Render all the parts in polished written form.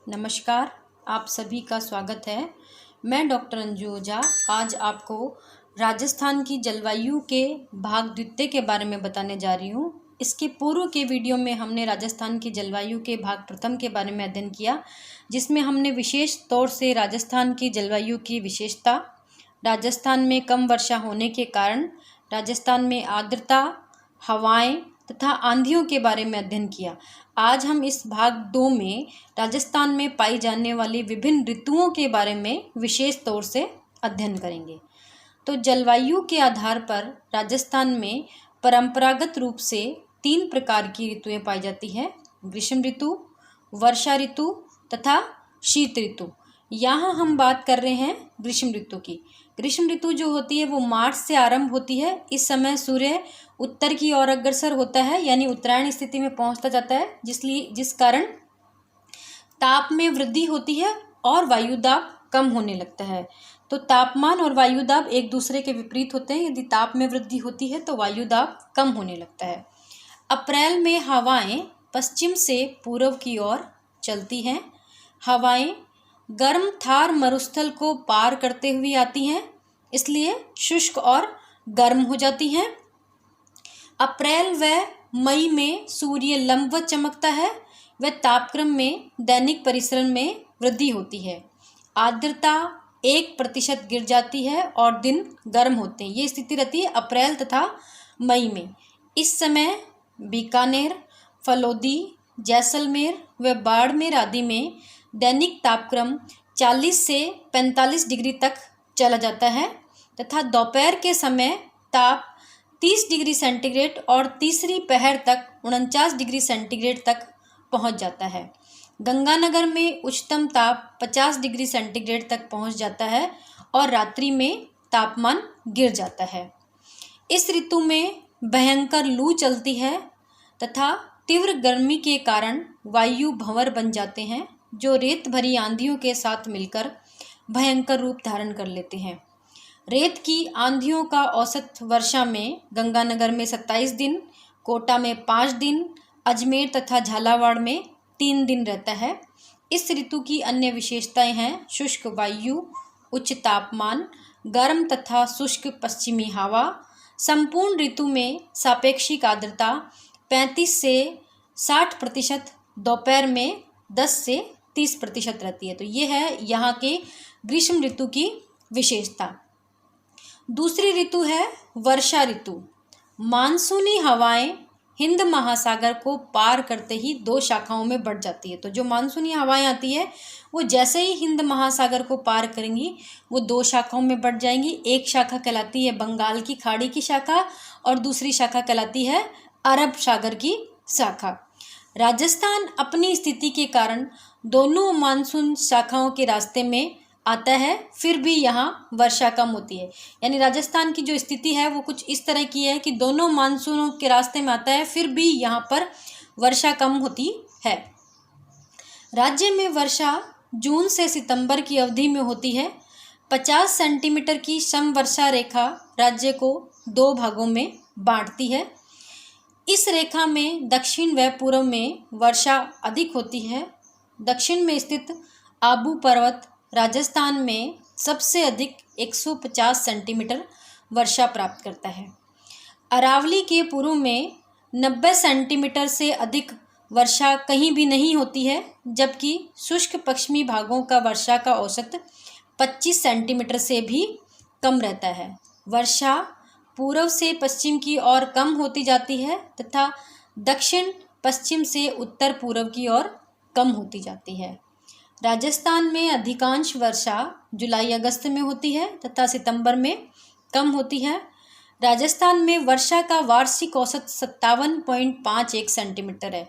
नमस्कार, आप सभी का स्वागत है। मैं डॉक्टर अंजू ओझा आज आपको राजस्थान की जलवायु के भाग द्वितीय के बारे में बताने जा रही हूँ। इसके पूर्व के वीडियो में हमने राजस्थान की जलवायु के भाग प्रथम के बारे में अध्ययन किया, जिसमें हमने विशेष तौर से राजस्थान की जलवायु की विशेषता, राजस्थान में कम वर्षा होने के कारण राजस्थान में आर्द्रता, हवाएं तथा आंधियों के बारे में अध्ययन किया। आज हम इस भाग 2 में राजस्थान में पाई जाने वाली विभिन्न ऋतुओं के बारे में विशेष तौर से अध्ययन करेंगे। तो जलवायु के आधार पर राजस्थान में परंपरागत रूप से 3 प्रकार की ऋतुएं पाई जाती है: ग्रीष्म ऋतु, वर्षा ऋतु तथा शीत ऋतु। यहाँ हम बात कर रहे हैं ग्रीष्म ऋतु की। ग्रीष्म ऋतु जो होती है वो मार्च से आरंभ होती है। इस समय सूर्य उत्तर की ओर अग्रसर होता है, यानी उत्तरायण स्थिति में पहुंचता जाता है, जिस कारण ताप में वृद्धि होती है और वायुदाब कम होने लगता है। तो तापमान और वायुदाब एक दूसरे के विपरीत होते हैं। यदि ताप में वृद्धि होती है तो वायुदाब कम होने लगता है। अप्रैल में हवाएं पश्चिम से पूर्व की ओर चलती हैं। हवाएं गर्म थार मरुस्थल को पार करते हुए आती हैं, इसलिए शुष्क और गर्म हो जाती हैं। अप्रैल व मई में सूर्य लंबवत चमकता है व तापक्रम में दैनिक परिसरण में वृद्धि होती है। आर्द्रता 1% गिर जाती है और दिन गर्म होते हैं। ये स्थिति रहती है अप्रैल तथा मई में। इस समय बीकानेर, फलोदी, जैसलमेर व बाड़मेर आदि में दैनिक तापक्रम 40 से 45 डिग्री तक चला जाता है तथा दोपहर के समय ताप 30 डिग्री सेंटीग्रेड और तीसरी पहर तक 49 डिग्री सेंटीग्रेड तक पहुंच जाता है। गंगानगर में उच्चतम ताप 50 डिग्री सेंटीग्रेड तक पहुंच जाता है और रात्रि में तापमान गिर जाता है। इस ऋतु में भयंकर लू चलती है तथा तीव्र गर्मी के कारण वायु भंवर बन जाते हैं, जो रेत भरी आंधियों के साथ मिलकर भयंकर रूप धारण कर लेते हैं। रेत की आंधियों का औसत वर्षा में गंगानगर में 27 दिन, कोटा में 5 दिन, अजमेर तथा झालावाड़ में 3 दिन रहता है। इस ऋतु की अन्य विशेषताएं हैं: शुष्क वायु, उच्च तापमान, गर्म तथा शुष्क पश्चिमी हवा। संपूर्ण ऋतु में सापेक्षिक आर्द्रता 35 से 60%, दोपहर में 10 से 30% रहती है। तो ये है यहाँ के ग्रीष्म ऋतु की विशेषता। दूसरी ऋतु है वर्षा ऋतु। मानसूनी हवाएं हिंद महासागर को पार करते ही 2 शाखाओं में बढ़ जाती है। तो जो मानसूनी हवाएं आती है वो जैसे ही हिंद महासागर को पार करेंगी वो 2 शाखाओं में बढ़ जाएंगी। एक शाखा कहलाती है बंगाल की खाड़ी की शाखा और दूसरी शाखा कहलाती है अरब सागर की शाखा। राजस्थान अपनी स्थिति के कारण दोनों मानसून शाखाओं के रास्ते में आता है, फिर भी यहाँ वर्षा कम होती है। यानी राजस्थान की जो स्थिति है वो कुछ इस तरह की है कि दोनों मानसूनों के रास्ते में आता है, फिर भी यहाँ पर वर्षा कम होती है। राज्य में वर्षा जून से सितंबर की अवधि में होती है। 50 सेंटीमीटर की समवर्षा रेखा राज्य को 2 भागों में बांटती है। इस रेखा में दक्षिण व पूर्व में वर्षा अधिक होती है। दक्षिण में स्थित आबू पर्वत राजस्थान में सबसे अधिक 150 सेंटीमीटर वर्षा प्राप्त करता है। अरावली के पूर्व में 90 सेंटीमीटर से अधिक वर्षा कहीं भी नहीं होती है, जबकि शुष्क पश्चिमी भागों का वर्षा का औसत 25 सेंटीमीटर से भी कम रहता है। वर्षा पूर्व से पश्चिम की ओर कम होती जाती है तथा दक्षिण पश्चिम से उत्तर पूर्व की ओर कम होती जाती है। राजस्थान में अधिकांश वर्षा जुलाई अगस्त में होती है तथा सितंबर में कम होती है। राजस्थान में वर्षा का वार्षिक औसत 57.51 सेंटीमीटर है।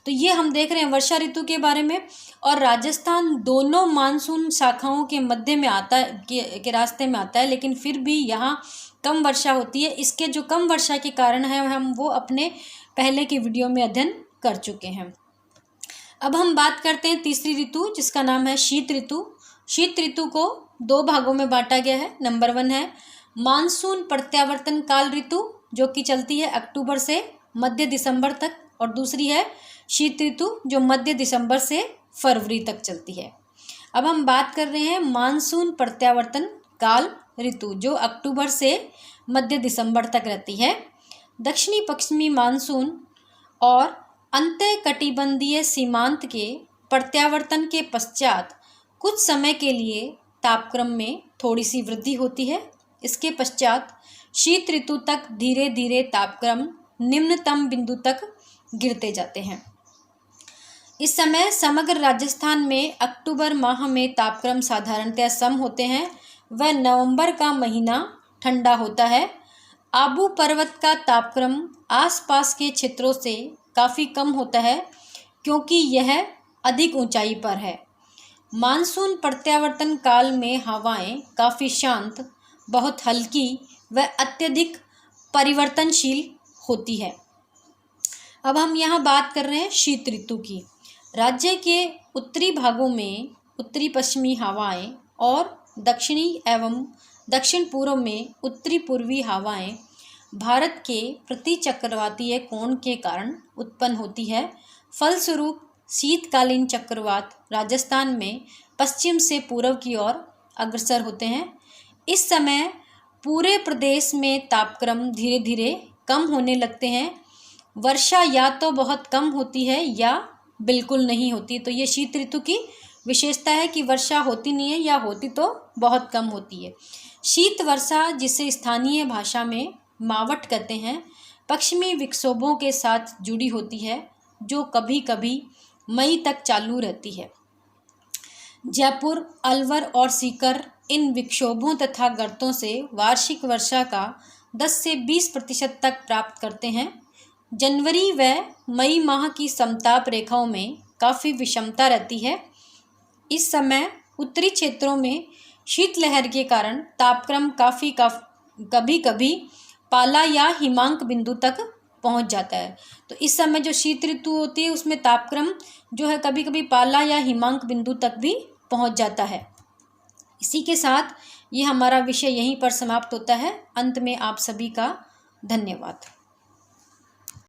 तो ये हम देख रहे हैं वर्षा ऋतु के बारे में। और राजस्थान दोनों मानसून शाखाओं के मध्य में आता है, के रास्ते में आता है, लेकिन फिर भी यहाँ कम वर्षा होती है। इसके जो कम वर्षा के कारण है हम वो अपने पहले के वीडियो में अध्ययन कर चुके हैं। अब हम बात करते हैं तीसरी ऋतु, जिसका नाम है शीत ऋतु। शीत ऋतु को 2 भागों में बांटा गया है। नंबर 1 है मानसून प्रत्यावर्तन काल ऋतु, जो कि चलती है अक्टूबर से मध्य दिसंबर तक, और दूसरी है शीत ऋतु, जो मध्य दिसंबर से फरवरी तक चलती है। अब हम बात कर रहे हैं मानसून प्रत्यावर्तन काल ऋतु, जो अक्टूबर से मध्य दिसंबर तक रहती है। दक्षिणी पश्चिमी मानसून और अंतःकटिबंधीय सीमांत के प्रत्यावर्तन के पश्चात कुछ समय के लिए तापक्रम में थोड़ी सी वृद्धि होती है। इसके पश्चात शीत ऋतु तक धीरे धीरे तापक्रम निम्नतम बिंदु तक गिरते जाते हैं। इस समय समग्र राजस्थान में अक्टूबर माह में तापक्रम साधारणतः सम होते हैं व नवंबर का महीना ठंडा होता है। आबू पर्वत का तापक्रम आसपास के क्षेत्रों से काफ़ी कम होता है क्योंकि यह अधिक ऊंचाई पर है। मानसून प्रत्यावर्तन काल में हवाएं काफ़ी शांत, बहुत हल्की व अत्यधिक परिवर्तनशील होती है। अब हम यहाँ बात कर रहे हैं शीत ऋतु की। राज्य के उत्तरी भागों में उत्तरी पश्चिमी हवाएं और दक्षिणी एवं दक्षिण पूर्व में उत्तरी पूर्वी हवाएं भारत के प्रति चक्रवातीय कोण के कारण उत्पन्न होती है। फलस्वरूप शीतकालीन चक्रवात राजस्थान में पश्चिम से पूर्व की ओर अग्रसर होते हैं। इस समय पूरे प्रदेश में तापक्रम धीरे धीरे कम होने लगते हैं। वर्षा या तो बहुत कम होती है या बिल्कुल नहीं होती। तो ये शीत ऋतु की विशेषता है कि वर्षा होती नहीं है या होती तो बहुत कम होती है। शीत वर्षा, जिसे स्थानीय भाषा में मावट कहते हैं, पश्चिमी विक्षोभों के साथ जुड़ी होती है जो कभी कभी मई तक चालू रहती है। जयपुर, अलवर और सीकर इन विक्षोभों तथा गर्तों से वार्षिक वर्षा का 10 से 20% तक प्राप्त करते हैं। जनवरी व मई माह की समताप रेखाओं में काफ़ी विषमता रहती है। इस समय उत्तरी क्षेत्रों में शीतलहर के कारण तापक्रम कभी कभी पाला या हिमांक बिंदु तक पहुंच जाता है। तो इस समय जो शीत ऋतु होती है उसमें तापक्रम जो है कभी कभी पाला या हिमांक बिंदु तक भी पहुंच जाता है। इसी के साथ ये हमारा विषय यहीं पर समाप्त होता है। अंत में आप सभी का धन्यवाद।